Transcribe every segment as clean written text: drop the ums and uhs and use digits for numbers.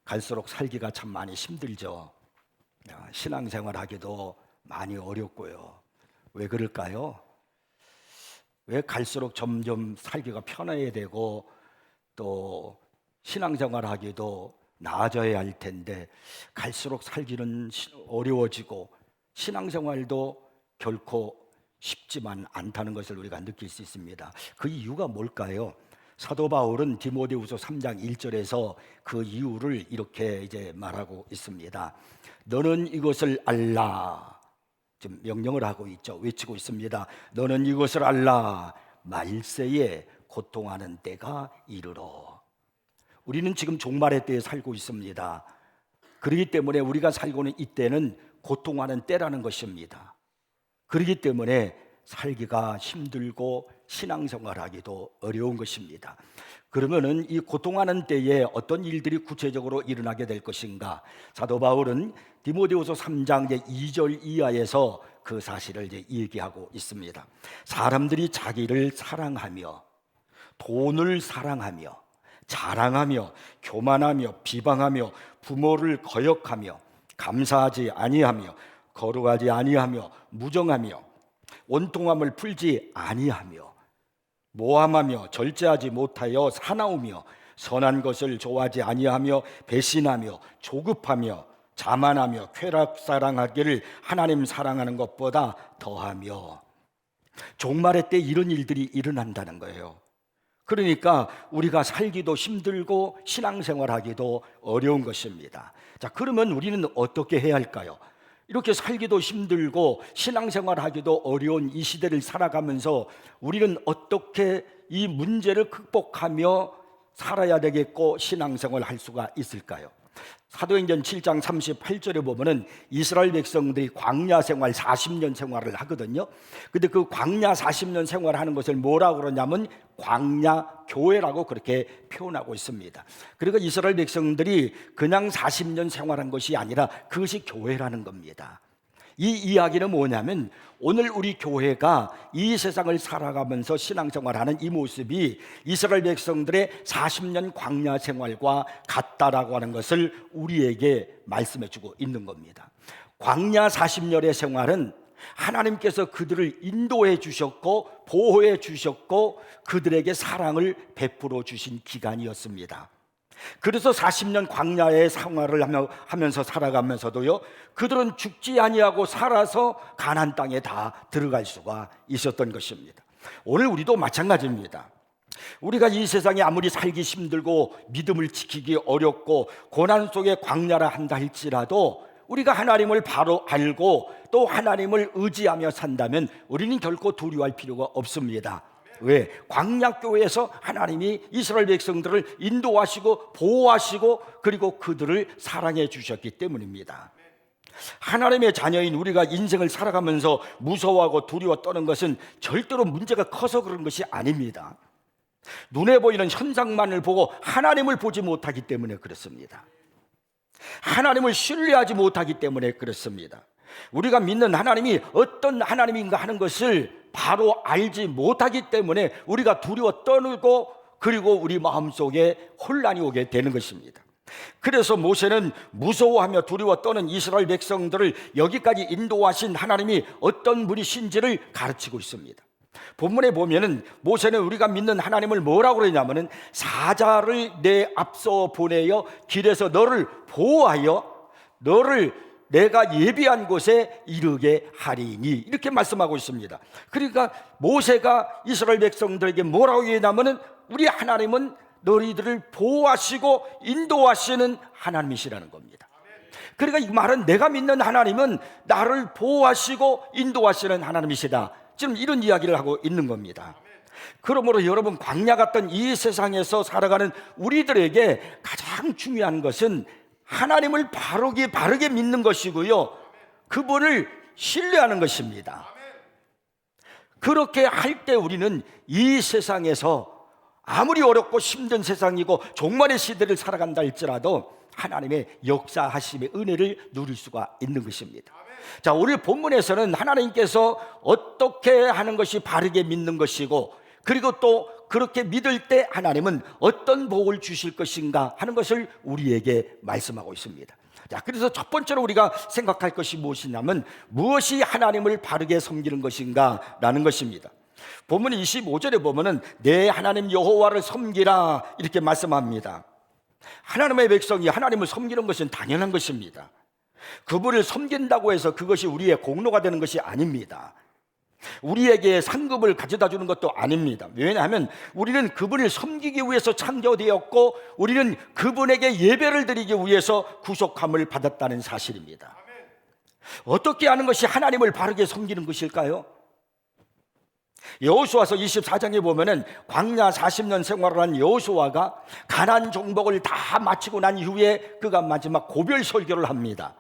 갈수록 살기가 참 많이 힘들죠. 신앙생활 하기도 많이 어렵고요. 왜 그럴까요? 왜 갈수록 점점 살기가 편해야 되고 또 신앙생활 하기도 나아져야 할 텐데 갈수록 살기는 어려워지고 신앙생활도 결코 쉽지만 않다는 것을 우리가 느낄 수 있습니다. 그 이유가 뭘까요? 사도 바울은 디모데후서 3장 1절에서 그 이유를 이렇게 이제 말하고 있습니다. 너는 이것을 알라. 지금 명령을 하고 있죠. 외치고 있습니다. 너는 이것을 알라. 말세에 고통하는 때가 이르러. 우리는 지금 종말의 때에 살고 있습니다. 그렇기 때문에 우리가 살고 있는 이때는 고통하는 때라는 것입니다. 그렇기 때문에 살기가 힘들고 신앙생활하기도 어려운 것입니다. 그러면은 이 고통하는 때에 어떤 일들이 구체적으로 일어나게 될 것인가? 사도 바울은 디모데후서 3장 2절 이하에서 그 사실을 이제 얘기하고 있습니다. 사람들이 자기를 사랑하며 돈을 사랑하며 자랑하며 교만하며 비방하며 부모를 거역하며 감사하지 아니하며 거룩하지 아니하며 무정하며 원통함을 풀지 아니하며 모함하며 절제하지 못하여 사나우며 선한 것을 좋아하지 아니하며 배신하며 조급하며 자만하며 쾌락사랑하기를 하나님 사랑하는 것보다 더하며. 종말의 때 이런 일들이 일어난다는 거예요. 그러니까 우리가 살기도 힘들고 신앙생활하기도 어려운 것입니다. 자, 그러면 우리는 어떻게 해야 할까요? 이렇게 살기도 힘들고 신앙생활하기도 어려운 이 시대를 살아가면서 우리는 어떻게 이 문제를 극복하며 살아야 되겠고 신앙생활을 할 수가 있을까요? 사도행전 7장 38절에 보면은 이스라엘 백성들이 광야 생활 40년 생활을 하거든요. 근데 그 광야 40년 생활하는 것을 뭐라고 그러냐면 광야 교회라고 그렇게 표현하고 있습니다. 그러니까 이스라엘 백성들이 그냥 40년 생활한 것이 아니라 그것이 교회라는 겁니다. 이 이야기는 뭐냐면 오늘 우리 교회가 이 세상을 살아가면서 신앙생활하는 이 모습이 이스라엘 백성들의 40년 광야 생활과 같다라고 하는 것을 우리에게 말씀해 주고 있는 겁니다. 광야 40년의 생활은 하나님께서 그들을 인도해 주셨고 보호해 주셨고 그들에게 사랑을 베풀어 주신 기간이었습니다. 그래서 40년 광야의 생활을 하면서 살아가면서도요, 그들은 죽지 아니하고 살아서 가나안 땅에 다 들어갈 수가 있었던 것입니다. 오늘 우리도 마찬가지입니다. 우리가 이 세상에 아무리 살기 힘들고 믿음을 지키기 어렵고 고난 속에 광야라 한다 할지라도 우리가 하나님을 바로 알고 또 하나님을 의지하며 산다면 우리는 결코 두려워할 필요가 없습니다. 왜? 광야교회에서 하나님이 이스라엘 백성들을 인도하시고 보호하시고 그리고 그들을 사랑해 주셨기 때문입니다. 하나님의 자녀인 우리가 인생을 살아가면서 무서워하고 두려워 떠는 것은 절대로 문제가 커서 그런 것이 아닙니다. 눈에 보이는 현상만을 보고 하나님을 보지 못하기 때문에 그렇습니다. 하나님을 신뢰하지 못하기 때문에 그렇습니다. 우리가 믿는 하나님이 어떤 하나님인가 하는 것을 바로 알지 못하기 때문에 우리가 두려워 떠들고 그리고 우리 마음속에 혼란이 오게 되는 것입니다. 그래서 모세는 무서워하며 두려워 떠는 이스라엘 백성들을 여기까지 인도하신 하나님이 어떤 분이신지를 가르치고 있습니다. 본문에 보면은 모세는 우리가 믿는 하나님을 뭐라고 그러냐면은 사자를 내 앞서 보내어 길에서 너를 보호하여 너를 내가 예비한 곳에 이르게 하리니 이렇게 말씀하고 있습니다. 그러니까 모세가 이스라엘 백성들에게 뭐라고 얘기하냐면은 우리 하나님은 너희들을 보호하시고 인도하시는 하나님이시라는 겁니다. 그러니까 이 말은 내가 믿는 하나님은 나를 보호하시고 인도하시는 하나님이시다. 지금 이런 이야기를 하고 있는 겁니다. 그러므로 여러분 광야 같던 이 세상에서 살아가는 우리들에게 가장 중요한 것은 하나님을 바르게 믿는 것이고요, 그분을 신뢰하는 것입니다. 그렇게 할 때 우리는 이 세상에서 아무리 어렵고 힘든 세상이고 종말의 시대를 살아간다 할지라도 하나님의 역사하심의 은혜를 누릴 수가 있는 것입니다. 자, 오늘 본문에서는 하나님께서 어떻게 하는 것이 바르게 믿는 것이고 그리고 또 그렇게 믿을 때 하나님은 어떤 복을 주실 것인가 하는 것을 우리에게 말씀하고 있습니다. 자, 그래서 첫 번째로 우리가 생각할 것이 무엇이냐면 무엇이 하나님을 바르게 섬기는 것인가 라는 것입니다. 본문 25절에 보면은 내 하나님 여호와를 섬기라 이렇게 말씀합니다. 하나님의 백성이 하나님을 섬기는 것은 당연한 것입니다. 그분을 섬긴다고 해서 그것이 우리의 공로가 되는 것이 아닙니다. 우리에게 상급을 가져다 주는 것도 아닙니다. 왜냐하면 우리는 그분을 섬기기 위해서 창조되었고 우리는 그분에게 예배를 드리기 위해서 구속함을 받았다는 사실입니다. 어떻게 하는 것이 하나님을 바르게 섬기는 것일까요? 여호수아서 24장에 보면은 광야 40년 생활을 한 여호수아가 가나안 정복을 다 마치고 난 이후에 그가 마지막 고별 설교를 합니다.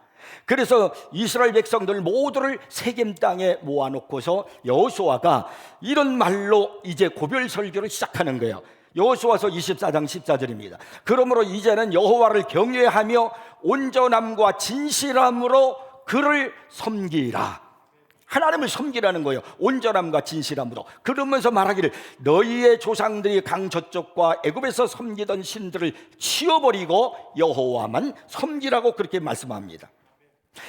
그래서 이스라엘 백성들 모두를 세겜 땅에 모아놓고서 여호수아가 이런 말로 이제 고별 설교를 시작하는 거예요. 여호수아서 24장 14절입니다. 그러므로 이제는 여호와를 경외하며 온전함과 진실함으로 그를 섬기라. 하나님을 섬기라는 거예요. 온전함과 진실함으로. 그러면서 말하기를 너희의 조상들이 강 저쪽과 애굽에서 섬기던 신들을 치워버리고 여호와만 섬기라고 그렇게 말씀합니다.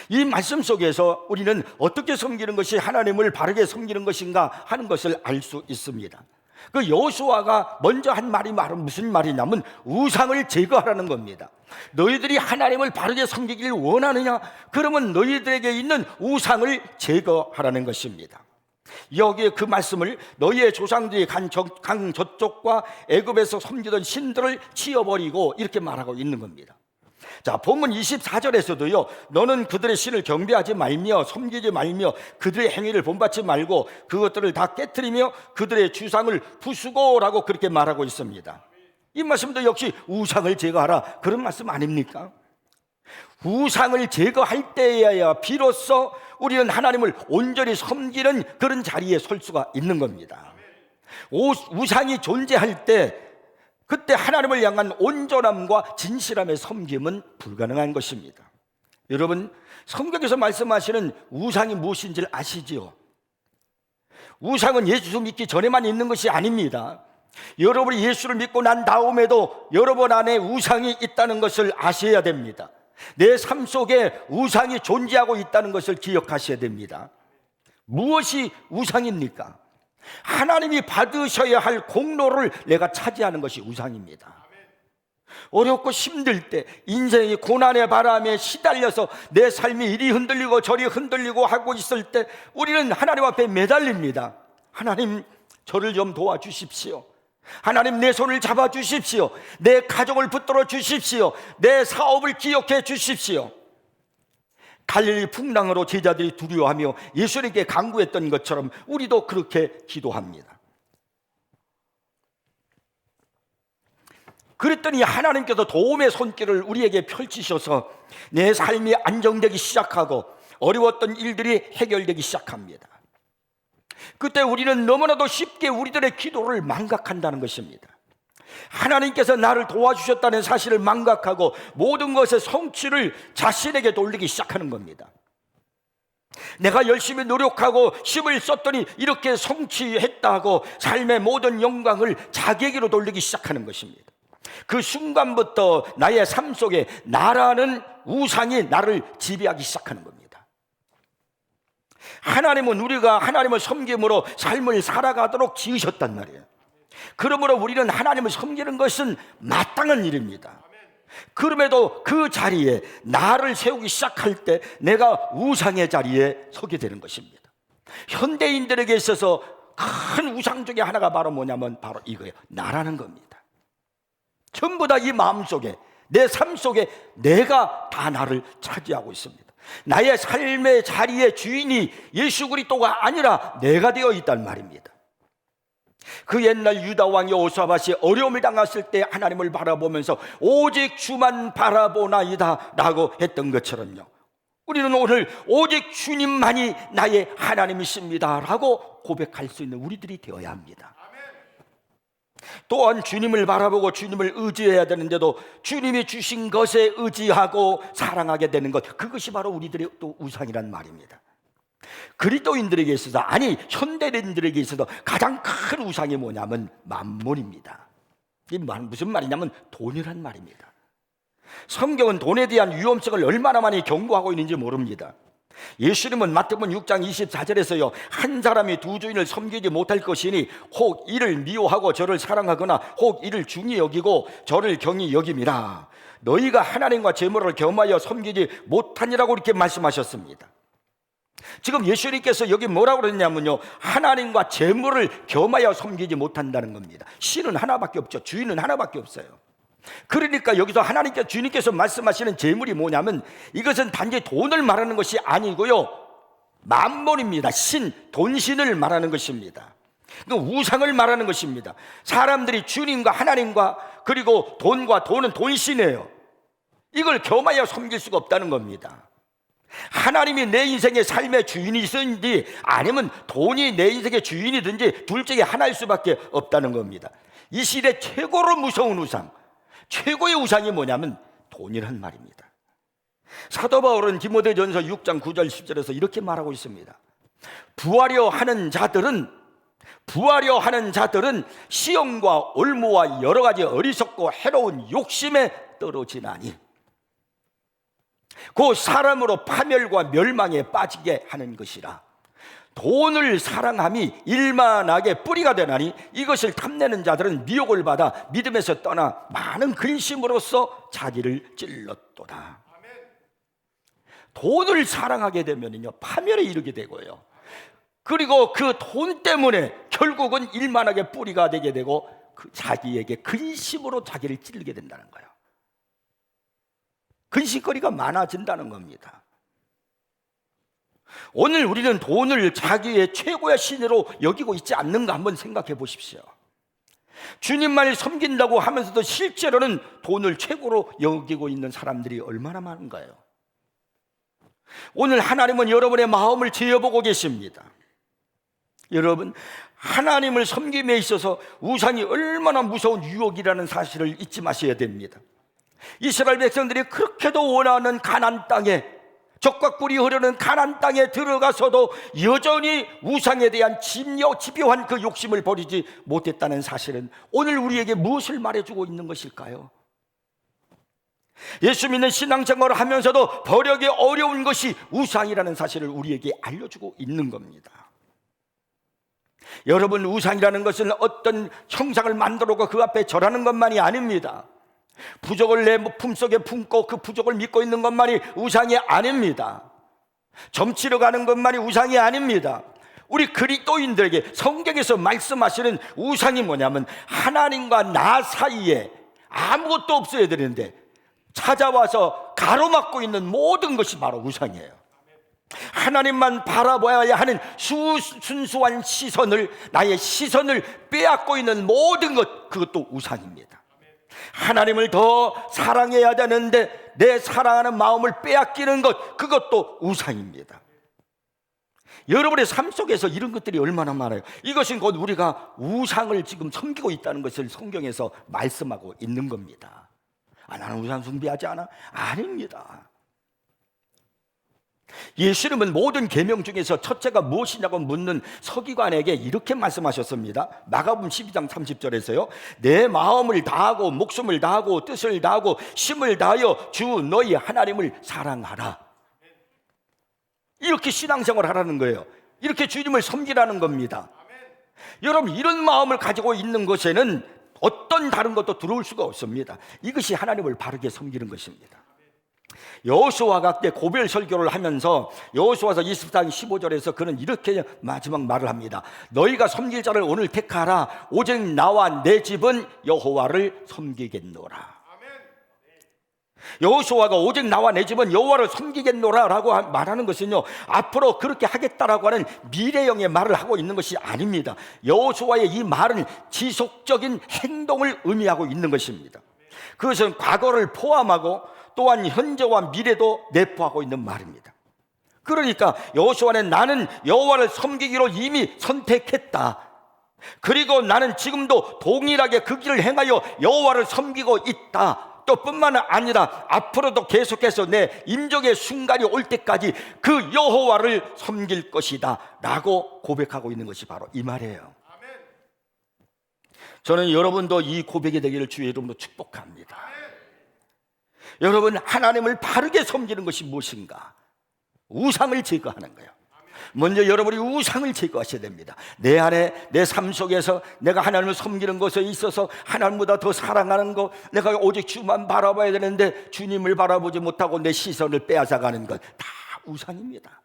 이 말씀 속에서 우리는 어떻게 섬기는 것이 하나님을 바르게 섬기는 것인가 하는 것을 알 수 있습니다. 그 여호수아가 먼저 한 말이 무슨 말이냐면 우상을 제거하라는 겁니다. 너희들이 하나님을 바르게 섬기길 원하느냐? 그러면 너희들에게 있는 우상을 제거하라는 것입니다. 여기에 그 말씀을 너희의 조상들이 강 저쪽과 애굽에서 섬기던 신들을 치워버리고 이렇게 말하고 있는 겁니다. 자, 본문 24절에서도요 너는 그들의 신을 경배하지 말며 섬기지 말며 그들의 행위를 본받지 말고 그것들을 다 깨트리며 그들의 주상을 부수고라고 그렇게 말하고 있습니다. 이 말씀도 역시 우상을 제거하라 그런 말씀 아닙니까? 우상을 제거할 때에야 비로소 우리는 하나님을 온전히 섬기는 그런 자리에 설 수가 있는 겁니다. 우상이 존재할 때 그때 하나님을 향한 온전함과 진실함의 섬김은 불가능한 것입니다. 여러분, 성경에서 말씀하시는 우상이 무엇인지 아시지요? 우상은 예수 믿기 전에만 있는 것이 아닙니다. 여러분이 예수를 믿고 난 다음에도 여러분 안에 우상이 있다는 것을 아셔야 됩니다. 내 삶 속에 우상이 존재하고 있다는 것을 기억하셔야 됩니다. 무엇이 우상입니까? 하나님이 받으셔야 할 공로를 내가 차지하는 것이 우상입니다. 어렵고 힘들 때 인생이 고난의 바람에 시달려서 내 삶이 이리 흔들리고 저리 흔들리고 하고 있을 때 우리는 하나님 앞에 매달립니다. 하나님, 저를 좀 도와주십시오. 하나님, 내 손을 잡아주십시오. 내 가족을 붙들어 주십시오. 내 사업을 기억해 주십시오. 갈릴리 풍랑으로 제자들이 두려워하며 예수님께 간구했던 것처럼 우리도 그렇게 기도합니다. 그랬더니 하나님께서 도움의 손길을 우리에게 펼치셔서 내 삶이 안정되기 시작하고 어려웠던 일들이 해결되기 시작합니다. 그때 우리는 너무나도 쉽게 우리들의 기도를 망각한다는 것입니다. 하나님께서 나를 도와주셨다는 사실을 망각하고 모든 것의 성취를 자신에게 돌리기 시작하는 겁니다. 내가 열심히 노력하고 힘을 썼더니 이렇게 성취했다고 삶의 모든 영광을 자기에게로 돌리기 시작하는 것입니다. 그 순간부터 나의 삶 속에 나라는 우상이 나를 지배하기 시작하는 겁니다. 하나님은 우리가 하나님을 섬김으로 삶을 살아가도록 지으셨단 말이에요. 그러므로 우리는 하나님을 섬기는 것은 마땅한 일입니다. 그럼에도 그 자리에 나를 세우기 시작할 때 내가 우상의 자리에 서게 되는 것입니다. 현대인들에게 있어서 큰 우상 중에 하나가 바로 뭐냐면 바로 이거예요. 나라는 겁니다. 전부 다 이 마음속에 내 삶 속에 내가 다 나를 차지하고 있습니다. 나의 삶의 자리의 주인이 예수 그리스도가 아니라 내가 되어 있단 말입니다. 그 옛날 유다 왕 여호사밧이 어려움을 당했을 때 하나님을 바라보면서 오직 주만 바라보나이다 라고 했던 것처럼요, 우리는 오늘 오직 주님만이 나의 하나님이십니다 라고 고백할 수 있는 우리들이 되어야 합니다. 또한 주님을 바라보고 주님을 의지해야 되는데도 주님이 주신 것에 의지하고 사랑하게 되는 것, 그것이 바로 우리들의 또 우상이란 말입니다. 그리스도인들에게 있어서, 아니 현대인들에게 있어서 가장 큰 우상이 뭐냐면 만몬입니다. 이게 무슨 말이냐면 돈이란 말입니다. 성경은 돈에 대한 위험성을 얼마나 많이 경고하고 있는지 모릅니다. 예수님은 마태복음 6장 24절에서요, 한 사람이 두 주인을 섬기지 못할 것이니 혹 이를 미워하고 저를 사랑하거나 혹 이를 중히 여기고 저를 경히 여김이라. 너희가 하나님과 재물을 겸하여 섬기지 못하니라고 이렇게 말씀하셨습니다. 지금 예수님께서 여기 뭐라고 그랬냐면요, 하나님과 재물을 겸하여 섬기지 못한다는 겁니다. 신은 하나밖에 없죠. 주인은 하나밖에 없어요. 그러니까 여기서 주님께서 말씀하시는 재물이 뭐냐면, 이것은 단지 돈을 말하는 것이 아니고요, 만몬입니다. 돈신을 말하는 것입니다. 우상을 말하는 것입니다. 사람들이 주님과 하나님과 그리고 돈은 돈신이에요. 이걸 겸하여 섬길 수가 없다는 겁니다. 하나님이 내 인생의 삶의 주인이든지 아니면 돈이 내 인생의 주인이든지 둘 중에 하나일 수밖에 없다는 겁니다. 이 시대 최고로 무서운 우상, 최고의 우상이 뭐냐면 돈이란 말입니다. 사도 바울은 디모데전서 6장 9절 10절에서 이렇게 말하고 있습니다. 부하려 하는 자들은 시험과 올무와 여러 가지 어리석고 해로운 욕심에 떨어지나니 그 사람으로 파멸과 멸망에 빠지게 하는 것이라. 돈을 사랑함이 일만하게 뿌리가 되나니 이것을 탐내는 자들은 미혹을 받아 믿음에서 떠나 많은 근심으로써 자기를 찔렀도다. 돈을 사랑하게 되면요, 파멸에 이르게 되고요, 그리고 그 돈 때문에 결국은 일만하게 뿌리가 되게 되고 자기에게 근심으로 자기를 찔르게 된다는 거예요. 근심거리가 많아진다는 겁니다. 오늘 우리는 돈을 자기의 최고의 신으로 여기고 있지 않는가 한번 생각해 보십시오. 주님만을 섬긴다고 하면서도 실제로는 돈을 최고로 여기고 있는 사람들이 얼마나 많은가요? 오늘 하나님은 여러분의 마음을 지어보고 계십니다. 여러분, 하나님을 섬김에 있어서 우상이 얼마나 무서운 유혹이라는 사실을 잊지 마셔야 됩니다. 이스라엘 백성들이 그렇게도 원하는 가나안 땅에, 적과 꿀이 흐르는 가나안 땅에 들어가서도 여전히 우상에 대한 집요한 그 욕심을 버리지 못했다는 사실은 오늘 우리에게 무엇을 말해주고 있는 것일까요? 예수 믿는 신앙생활을 하면서도 버리기 어려운 것이 우상이라는 사실을 우리에게 알려주고 있는 겁니다. 여러분, 우상이라는 것은 어떤 형상을 만들어고 그 앞에 절하는 것만이 아닙니다. 부족을 내 품속에 품고 그 부족을 믿고 있는 것만이 우상이 아닙니다. 점치러 가는 것만이 우상이 아닙니다. 우리 그리스도인들에게 성경에서 말씀하시는 우상이 뭐냐면, 하나님과 나 사이에 아무것도 없어야 되는데 찾아와서 가로막고 있는 모든 것이 바로 우상이에요. 하나님만 바라봐야 하는 순수한 시선을, 나의 시선을 빼앗고 있는 모든 것, 그것도 우상입니다. 하나님을 더 사랑해야 되는데 내 사랑하는 마음을 빼앗기는 것, 그것도 우상입니다. 여러분의 삶 속에서 이런 것들이 얼마나 많아요. 이것은 곧 우리가 우상을 지금 섬기고 있다는 것을 성경에서 말씀하고 있는 겁니다. 나는 우상 숭배하지 않아? 아닙니다. 예수님은 모든 계명 중에서 첫째가 무엇이냐고 묻는 서기관에게 이렇게 말씀하셨습니다. 마가복음 12장 30절에서요, 내 마음을 다하고 목숨을 다하고 뜻을 다하고 힘을 다하여 주 너희 하나님을 사랑하라. 이렇게 신앙생활을 하라는 거예요. 이렇게 주님을 섬기라는 겁니다. 여러분, 이런 마음을 가지고 있는 것에는 어떤 다른 것도 들어올 수가 없습니다. 이것이 하나님을 바르게 섬기는 것입니다. 여호수아가 그때 고별 설교를 하면서 여호수아서 24장 15절에서 그는 이렇게 마지막 말을 합니다. 너희가 섬길 자를 오늘 택하라. 오직 나와 내 집은 여호와를 섬기겠노라. 여호수아가 오직 나와 내 집은 여호와를 섬기겠노라 라고 말하는 것은요, 앞으로 그렇게 하겠다라고 하는 미래형의 말을 하고 있는 것이 아닙니다. 여호수아의 이 말은 지속적인 행동을 의미하고 있는 것입니다. 그것은 과거를 포함하고 또한 현재와 미래도 내포하고 있는 말입니다. 그러니까 여호수아는 나는 여호와를 섬기기로 이미 선택했다. 그리고 나는 지금도 동일하게 그 길을 행하여 여호와를 섬기고 있다. 또 뿐만 아니라 앞으로도 계속해서 내 임종의 순간이 올 때까지 그 여호와를 섬길 것이다 라고 고백하고 있는 것이 바로 이 말이에요. 저는 여러분도 이 고백이 되기를 주의 이름으로 축복합니다. 여러분, 하나님을 바르게 섬기는 것이 무엇인가? 우상을 제거하는 거예요. 먼저 여러분이 우상을 제거하셔야 됩니다. 내 안에, 내 삶 속에서 내가 하나님을 섬기는 것에 있어서 하나님보다 더 사랑하는 것, 내가 오직 주만 바라봐야 되는데 주님을 바라보지 못하고 내 시선을 빼앗아가는 것, 다 우상입니다.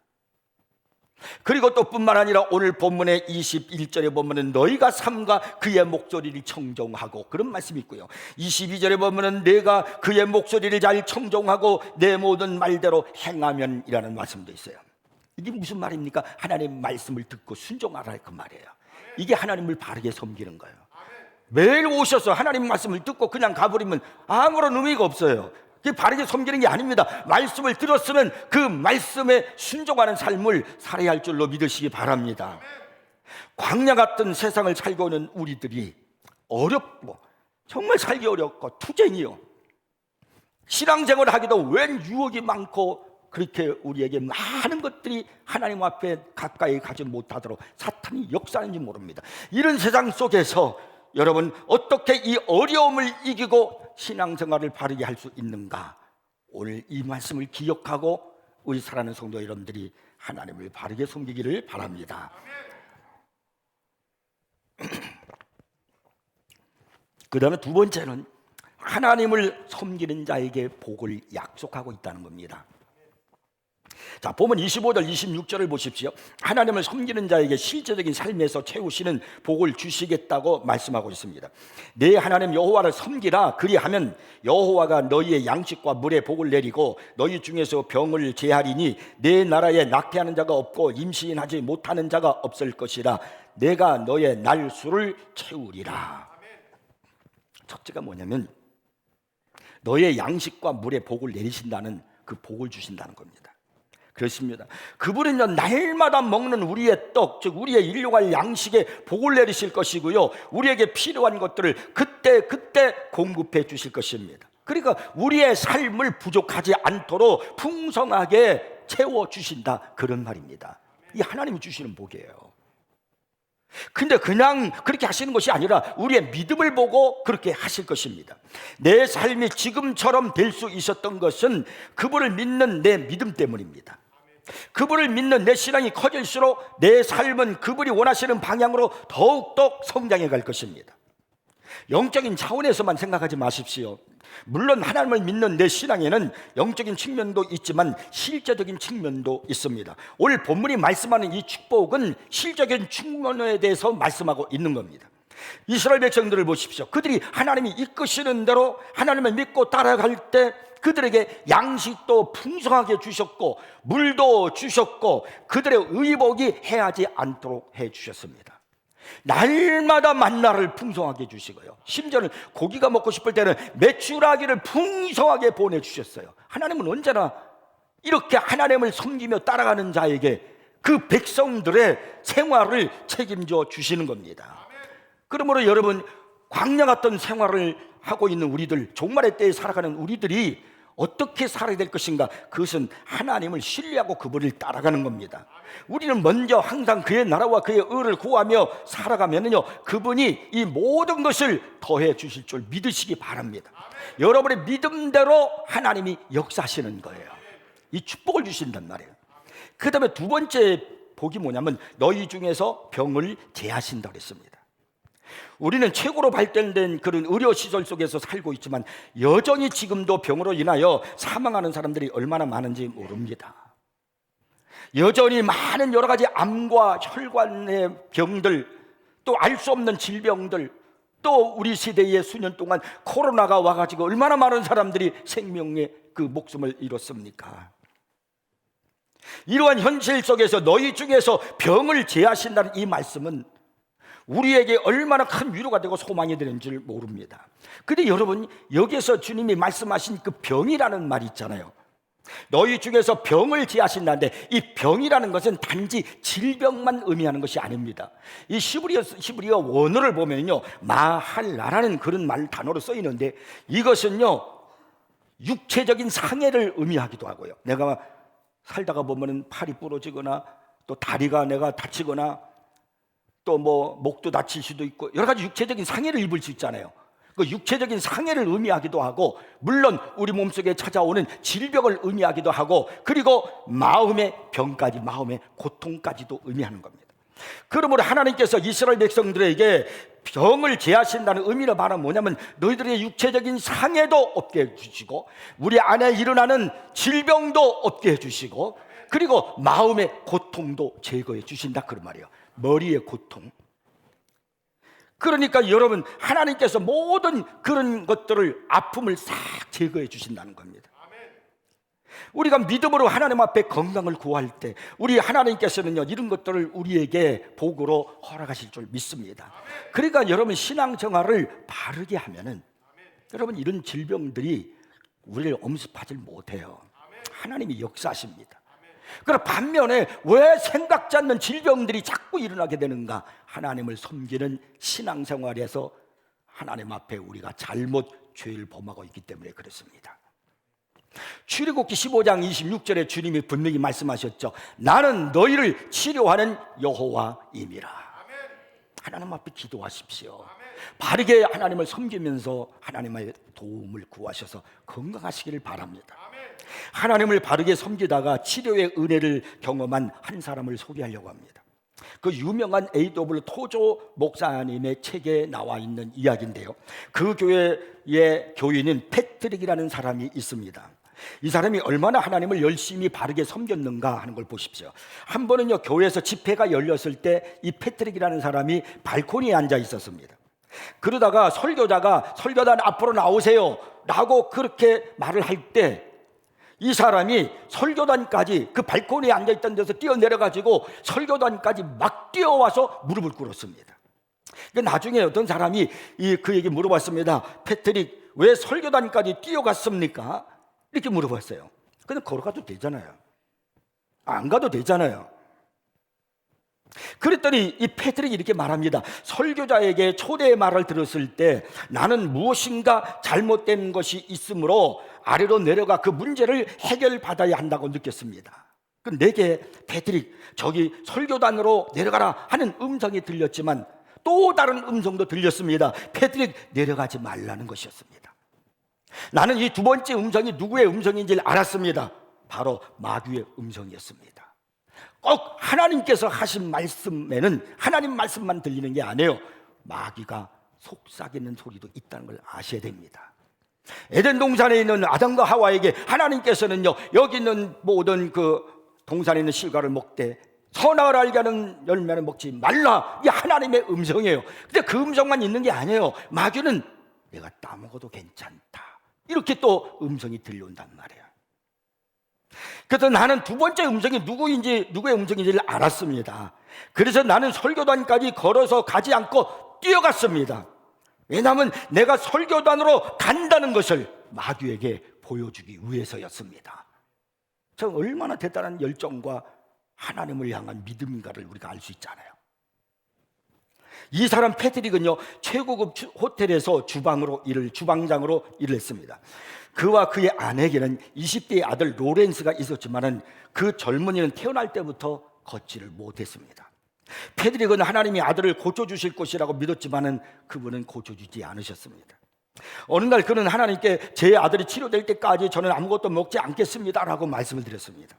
그리고 또 뿐만 아니라 오늘 본문의 21절에 보면은 너희가 삼가 그의 목소리를 청종하고, 그런 말씀이 있고요. 22절에 보면은 내가 그의 목소리를 잘 청종하고 내 모든 말대로 행하면 이라는 말씀도 있어요. 이게 무슨 말입니까? 하나님 말씀을 듣고 순종하라 그 말이에요. 이게 하나님을 바르게 섬기는 거예요. 매일 오셔서 하나님 말씀을 듣고 그냥 가버리면 아무런 의미가 없어요. 그게 바르게 섬기는 게 아닙니다. 말씀을 들었으면 그 말씀에 순종하는 삶을 살아야 할 줄로 믿으시기 바랍니다. 광야 같은 세상을 살고 있는 우리들이 어렵고 정말 살기 어렵고 투쟁이요, 신앙생활을 하기도 웬 유혹이 많고, 그렇게 우리에게 많은 것들이 하나님 앞에 가까이 가지 못하도록 사탄이 역사하는지 모릅니다. 이런 세상 속에서 여러분, 어떻게 이 어려움을 이기고 신앙생활을 바르게 할 수 있는가? 오늘 이 말씀을 기억하고 우리 사랑하는 성도 여러분들이 하나님을 바르게 섬기기를 바랍니다. 그 다음에 두 번째는 하나님을 섬기는 자에게 복을 약속하고 있다는 겁니다. 자, 보면 25절, 26절을 보십시오. 하나님을 섬기는 자에게 실제적인 삶에서 채우시는 복을 주시겠다고 말씀하고 있습니다. 내 하나님 여호와를 섬기라. 그리하면 여호와가 너희의 양식과 물에 복을 내리고 너희 중에서 병을 제하리니 내 나라에 낙태하는 자가 없고 임신하지 못하는 자가 없을 것이라. 내가 너의 날수를 채우리라. 첫째가 뭐냐면 너의 양식과 물에 복을 내리신다는, 그 복을 주신다는 겁니다. 그렇습니다. 그분은요, 날마다 먹는 우리의 떡, 즉 우리의 일용할 양식에 복을 내리실 것이고요, 우리에게 필요한 것들을 그때 공급해 주실 것입니다. 그러니까 우리의 삶을 부족하지 않도록 풍성하게 채워 주신다, 그런 말입니다. 이 하나님이 주시는 복이에요. 근데 그냥 그렇게 하시는 것이 아니라 우리의 믿음을 보고 그렇게 하실 것입니다. 내 삶이 지금처럼 될 수 있었던 것은 그분을 믿는 내 믿음 때문입니다. 그분을 믿는 내 신앙이 커질수록 내 삶은 그분이 원하시는 방향으로 더욱더 성장해 갈 것입니다. 영적인 차원에서만 생각하지 마십시오. 물론 하나님을 믿는 내 신앙에는 영적인 측면도 있지만 실제적인 측면도 있습니다. 오늘 본문이 말씀하는 이 축복은 실적인 측면에 대해서 말씀하고 있는 겁니다. 이스라엘 백성들을 보십시오. 그들이 하나님이 이끄시는 대로 하나님을 믿고 따라갈 때 그들에게 양식도 풍성하게 주셨고 물도 주셨고 그들의 의복이 해하지 않도록 해주셨습니다. 날마다 만나를 풍성하게 주시고요, 심지어는 고기가 먹고 싶을 때는 메추라기를 풍성하게 보내주셨어요. 하나님은 언제나 이렇게 하나님을 섬기며 따라가는 자에게 그 백성들의 생활을 책임져 주시는 겁니다. 그러므로 여러분, 광야 같은 생활을 하고 있는 우리들, 종말의 때에 살아가는 우리들이 어떻게 살아야 될 것인가? 그것은 하나님을 신뢰하고 그분을 따라가는 겁니다. 우리는 먼저 항상 그의 나라와 그의 의를 구하며 살아가면요, 그분이 이 모든 것을 더해 주실 줄 믿으시기 바랍니다. 여러분의 믿음대로 하나님이 역사하시는 거예요. 이 축복을 주신단 말이에요. 그 다음에 두 번째 복이 뭐냐면 너희 중에서 병을 제하신다고 했습니다. 우리는 최고로 발전된 그런 의료시설 속에서 살고 있지만 여전히 지금도 병으로 인하여 사망하는 사람들이 얼마나 많은지 모릅니다. 여전히 많은 여러 가지 암과 혈관의 병들, 또 알 수 없는 질병들, 또 우리 시대에 수년 동안 코로나가 와가지고 얼마나 많은 사람들이 생명의 그 목숨을 잃었습니까? 이러한 현실 속에서 너희 중에서 병을 제하신다는 이 말씀은 우리에게 얼마나 큰 위로가 되고 소망이 되는 줄 모릅니다. 근데 여러분, 여기서 주님이 말씀하신 그 병이라는 말이 있잖아요. 너희 중에서 병을 제하신다는데 이 병이라는 것은 단지 질병만 의미하는 것이 아닙니다. 이 히브리어 원어를 보면요, 마할라라는 그런 말 단어로 써 있는데 이것은요, 육체적인 상해를 의미하기도 하고요. 내가 살다가 보면은 팔이 부러지거나 또 다리가 내가 다치거나 또 뭐 목도 다칠 수도 있고 여러 가지 육체적인 상해를 입을 수 있잖아요. 그 육체적인 상해를 의미하기도 하고, 물론 우리 몸속에 찾아오는 질병을 의미하기도 하고, 그리고 마음의 병까지, 마음의 고통까지도 의미하는 겁니다. 그러므로 하나님께서 이스라엘 백성들에게 병을 제하신다는 의미로 말하면 뭐냐면, 너희들의 육체적인 상해도 없게 해주시고, 우리 안에 일어나는 질병도 없게 해주시고, 그리고 마음의 고통도 제거해 주신다, 그런 말이에요. 머리의 고통. 그러니까 여러분, 하나님께서 모든 그런 것들을, 아픔을 싹 제거해 주신다는 겁니다. 우리가 믿음으로 하나님 앞에 건강을 구할 때 우리 하나님께서는요, 이런 것들을 우리에게 복으로 허락하실 줄 믿습니다. 그러니까 여러분, 신앙생활을 바르게 하면은 여러분, 이런 질병들이 우리를 엄습하지 못해요. 하나님이 역사하십니다. 그러나 반면에 왜 생각지 않는 질병들이 자꾸 일어나게 되는가? 하나님을 섬기는 신앙생활에서 하나님 앞에 우리가 잘못 죄를 범하고 있기 때문에 그렇습니다. 출애굽기 15장 26절에 주님이 분명히 말씀하셨죠. 나는 너희를 치료하는 여호와임이라. 하나님 앞에 기도하십시오. 바르게 하나님을 섬기면서 하나님의 도움을 구하셔서 건강하시기를 바랍니다. 하나님을 바르게 섬기다가 치료의 은혜를 경험한 한 사람을 소개하려고 합니다. 그 유명한 A.W. 토조 목사님의 책에 나와 있는 이야기인데요, 그 교회의 교인인 패트릭이라는 사람이 있습니다. 이 사람이 얼마나 하나님을 열심히 바르게 섬겼는가 하는 걸 보십시오. 한 번은요, 교회에서 집회가 열렸을 때 이 패트릭이라는 사람이 발코니에 앉아 있었습니다. 그러다가 설교자가 설교단 앞으로 나오세요 라고 그렇게 말을 할 때, 이 사람이 설교단까지, 그 발코니에 앉아있던 데서 뛰어내려가지고 설교단까지 막 뛰어와서 무릎을 꿇었습니다. 나중에 어떤 사람이 그에게 물어봤습니다. 패트릭, 왜 설교단까지 뛰어갔습니까? 이렇게 물어봤어요. 그냥 걸어가도 되잖아요. 안 가도 되잖아요. 그랬더니 이 패트릭이 이렇게 말합니다. 설교자에게 초대의 말을 들었을 때 나는 무엇인가 잘못된 것이 있으므로 아래로 내려가 그 문제를 해결받아야 한다고 느꼈습니다. 내게 패트릭, 저기 설교단으로 내려가라 하는 음성이 들렸지만 또 다른 음성도 들렸습니다. 패트릭, 내려가지 말라는 것이었습니다. 나는 이 두 번째 음성이 누구의 음성인지 알았습니다. 바로 마귀의 음성이었습니다. 꼭 하나님께서 하신 말씀에는 하나님 말씀만 들리는 게 아니에요. 마귀가 속삭이는 소리도 있다는 걸 아셔야 됩니다. 에덴 동산에 있는 아담과 하와에게 하나님께서는요, 여기 있는 모든 그 동산에 있는 실과를 먹되 선악을 알게 하는 열매는 먹지 말라, 이게 하나님의 음성이에요. 근데 그 음성만 있는 게 아니에요. 마귀는 내가 따먹어도 괜찮다, 이렇게 또 음성이 들려온단 말이에요. 그래서 나는 두 번째 음성이 누구의 음성인지를 알았습니다. 그래서 나는 설교단까지 걸어서 가지 않고 뛰어갔습니다. 왜냐하면 내가 설교단으로 간다는 것을 마귀에게 보여주기 위해서였습니다. 저 얼마나 대단한 열정과 하나님을 향한 믿음인가를 우리가 알 수 있잖아요. 이 사람 패트릭은요, 최고급 호텔에서 주방장으로 일을 했습니다. 그와 그의 아내에게는 20대의 아들 로렌스가 있었지만은 그 젊은이는 태어날 때부터 걷지를 못했습니다. 패트릭은 하나님이 아들을 고쳐주실 것이라고 믿었지만은 그분은 고쳐주지 않으셨습니다. 어느 날 그는 하나님께 제 아들이 치료될 때까지 저는 아무것도 먹지 않겠습니다 라고 말씀을 드렸습니다.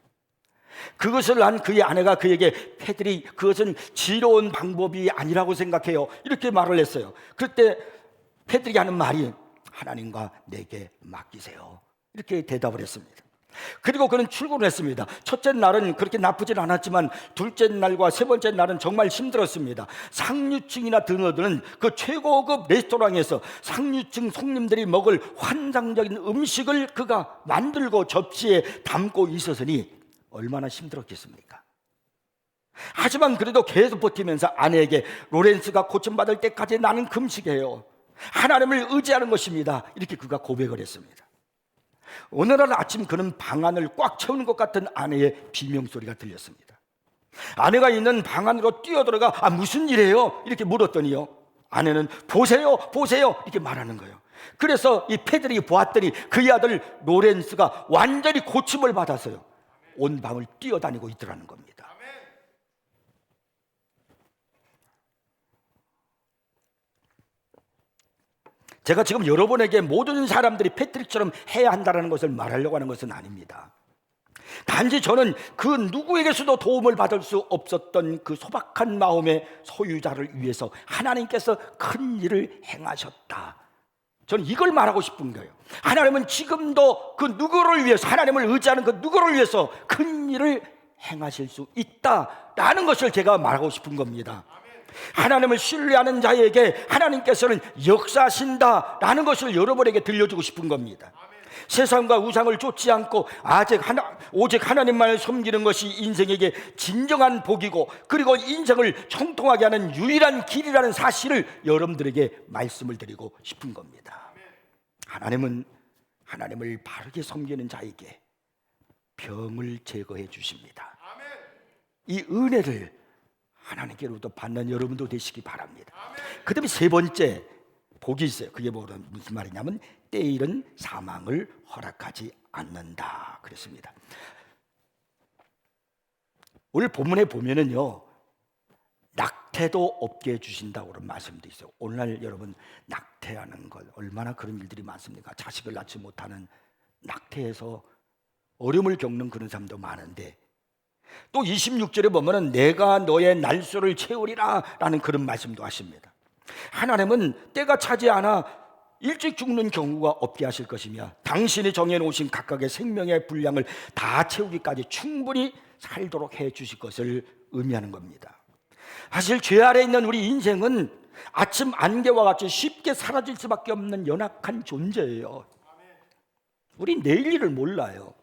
그것을 한 그의 아내가 그에게, 패트릭, 그것은 지혜로운 방법이 아니라고 생각해요, 이렇게 말을 했어요. 그때 패트릭이 하는 말이, 하나님과 내게 맡기세요, 이렇게 대답을 했습니다. 그리고 그는 출근을 했습니다. 첫째 날은 그렇게 나쁘진 않았지만 둘째 날과 세 번째 날은 정말 힘들었습니다. 상류층이나 드너드는 그 최고급 레스토랑에서 상류층 손님들이 먹을 환상적인 음식을 그가 만들고 접시에 담고 있었으니 얼마나 힘들었겠습니까? 하지만 그래도 계속 버티면서 아내에게, 로렌스가 고침받을 때까지 나는 금식해요, 하나님을 의지하는 것입니다, 이렇게 그가 고백을 했습니다. 어느 날 아침 그는 방 안을 꽉 채우는 것 같은 아내의 비명소리가 들렸습니다. 아내가 있는 방 안으로 뛰어들어가 무슨 일이에요? 이렇게 물었더니요, 아내는 보세요 이렇게 말하는 거예요. 그래서 이 패드릭이 보았더니 그의 아들 로렌스가 완전히 고침을 받아서요, 온 방을 뛰어다니고 있더라는 겁니다. 제가 지금 여러분에게 모든 사람들이 패트릭처럼 해야 한다는 것을 말하려고 하는 것은 아닙니다. 단지 저는 그 누구에게서도 도움을 받을 수 없었던 그 소박한 마음의 소유자를 위해서 하나님께서 큰 일을 행하셨다, 저는 이걸 말하고 싶은 거예요. 하나님은 지금도 그 누구를 위해서, 하나님을 의지하는 그 누구를 위해서 큰 일을 행하실 수 있다라는 것을 제가 말하고 싶은 겁니다. 하나님을 신뢰하는 자에게 하나님께서는 역사하신다라는 것을 여러분에게 들려주고 싶은 겁니다. 세상과 우상을 쫓지 않고 오직 하나님만을 섬기는 것이 인생에게 진정한 복이고, 그리고 인생을 형통하게 하는 유일한 길이라는 사실을 여러분들에게 말씀을 드리고 싶은 겁니다. 하나님은 하나님을 바르게 섬기는 자에게 병을 제거해 주십니다. 이 은혜를 하나님께로부터 받는 여러분도 되시기 바랍니다. 그 다음에 세 번째 복이 있어요. 그게 무슨 말이냐면 때이른 사망을 허락하지 않는다 그랬습니다. 오늘 본문에 보면은요, 낙태도 없게 해주신다고 그런 말씀도 있어요. 오늘날 여러분, 낙태하는 것 얼마나 그런 일들이 많습니까? 자식을 낳지 못하는, 낙태해서 어려움을 겪는 그런 사람도 많은데, 또 26절에 보면은 내가 너의 날수를 채우리라 라는 그런 말씀도 하십니다. 하나님은 때가 차지 않아 일찍 죽는 경우가 없게 하실 것이며, 당신이 정해놓으신 각각의 생명의 분량을 다 채우기까지 충분히 살도록 해 주실 것을 의미하는 겁니다. 사실 죄 아래 있는 우리 인생은 아침 안개와 같이 쉽게 사라질 수밖에 없는 연약한 존재예요. 우리 내일 일을 몰라요.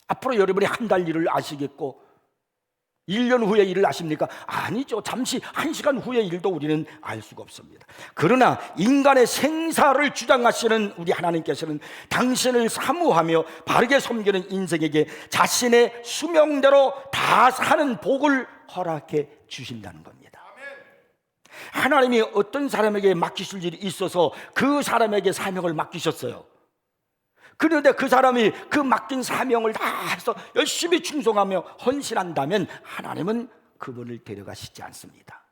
앞으로 여러분이 한 달 일을 아시겠고 1년 후의 일을 아십니까? 아니죠. 잠시 1시간 후의 일도 우리는 알 수가 없습니다. 그러나 인간의 생사를 주장하시는 우리 하나님께서는 당신을 사모하며 바르게 섬기는 인생에게 자신의 수명대로 다 사는 복을 허락해 주신다는 겁니다. 하나님이 어떤 사람에게 맡기실 일이 있어서 그 사람에게 사명을 맡기셨어요. 그런데 그 사람이 그 맡긴 사명을 다 해서 열심히 충성하며 헌신한다면 하나님은 그분을 데려가시지 않습니다.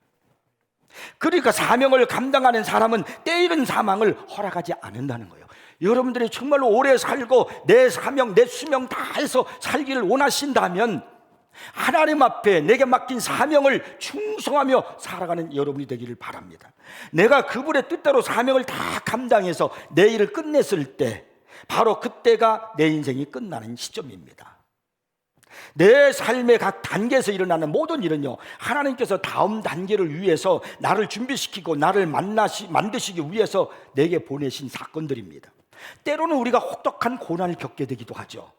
그러니까 사명을 감당하는 사람은 때이른 사망을 허락하지 않는다는 거예요. 여러분들이 정말로 오래 살고 내 사명, 내 수명 다 해서 살기를 원하신다면 하나님 앞에 내게 맡긴 사명을 충성하며 살아가는 여러분이 되기를 바랍니다. 내가 그분의 뜻대로 사명을 다 감당해서 내 일을 끝냈을 때, 바로 그때가 내 인생이 끝나는 시점입니다. 내 삶의 각 단계에서 일어나는 모든 일은요, 하나님께서 다음 단계를 위해서 나를 준비시키고 나를 만드시기 위해서 내게 보내신 사건들입니다. 때로는 우리가 혹독한 고난을 겪게 되기도 하죠.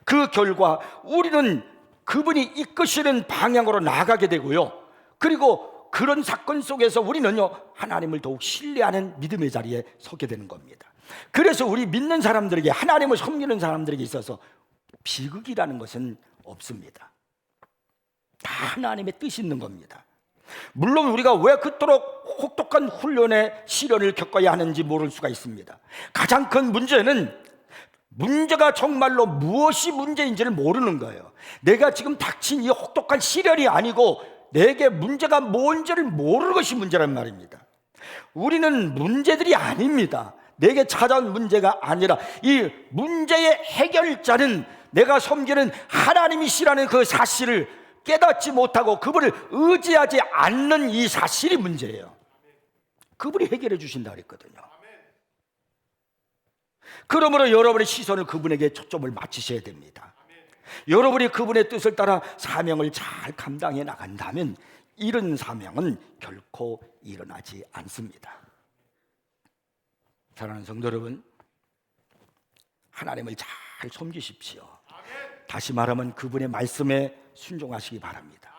그 결과 우리는 그분이 이끄시는 방향으로 나아가게 되고요, 그리고 그런 사건 속에서 우리는요, 하나님을 더욱 신뢰하는 믿음의 자리에 서게 되는 겁니다. 그래서 우리 믿는 사람들에게, 하나님을 섬기는 사람들에게 있어서 비극이라는 것은 없습니다. 다 하나님의 뜻이 있는 겁니다. 물론 우리가 왜 그토록 혹독한 훈련의 시련을 겪어야 하는지 모를 수가 있습니다. 가장 큰 문제는 문제가 정말로 무엇이 문제인지를 모르는 거예요. 내가 지금 닥친 이 혹독한 시련이 아니고 내게 문제가 뭔지를 모르는 것이 문제란 말입니다. 우리는 문제들이 아닙니다. 내게 찾아온 문제가 아니라 이 문제의 해결자는 내가 섬기는 하나님이시라는 그 사실을 깨닫지 못하고 그분을 의지하지 않는 이 사실이 문제예요. 그분이 해결해 주신다 그랬거든요. 그러므로 여러분의 시선을 그분에게 초점을 맞추셔야 됩니다. 여러분이 그분의 뜻을 따라 사명을 잘 감당해 나간다면 이런 사명은 결코 일어나지 않습니다. 사랑하는 성도 여러분, 하나님을 잘 섬기십시오. 다시 말하면 그분의 말씀에 순종하시기 바랍니다.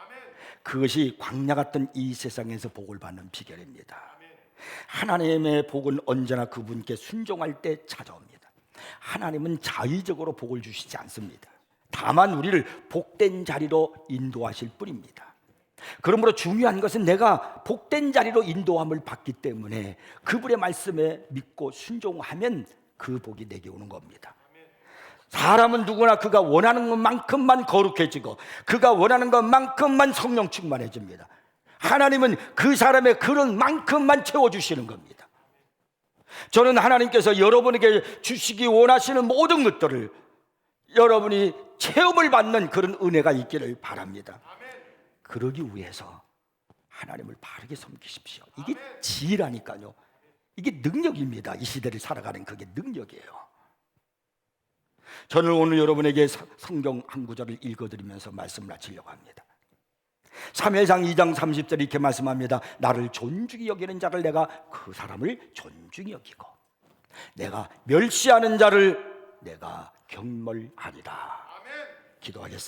그것이 광야 같은 이 세상에서 복을 받는 비결입니다. 하나님의 복은 언제나 그분께 순종할 때 찾아옵니다. 하나님은 자의적으로 복을 주시지 않습니다. 다만 우리를 복된 자리로 인도하실 뿐입니다. 그러므로 중요한 것은 내가 복된 자리로 인도함을 받기 때문에 그분의 말씀에 믿고 순종하면 그 복이 내게 오는 겁니다. 사람은 누구나 그가 원하는 것만큼만 거룩해지고 그가 원하는 것만큼만 성령 충만해집니다. 하나님은 그 사람의 그런 만큼만 채워주시는 겁니다. 저는 하나님께서 여러분에게 주시기 원하시는 모든 것들을 여러분이 체험을 받는 그런 은혜가 있기를 바랍니다. 그러기 위해서 하나님을 바르게 섬기십시오. 이게 지혜라니까요. 이게 능력입니다. 이 시대를 살아가는 그게 능력이에요. 저는 오늘 여러분에게 성경 한 구절을 읽어드리면서 말씀을 마치려고 합니다. 사무엘상 2장 30절 이렇게 말씀합니다. 나를 존중히 여기는 자를 내가 그 사람을 존중히 여기고 내가 멸시하는 자를 내가 경멸하리라. 기도하겠습니다.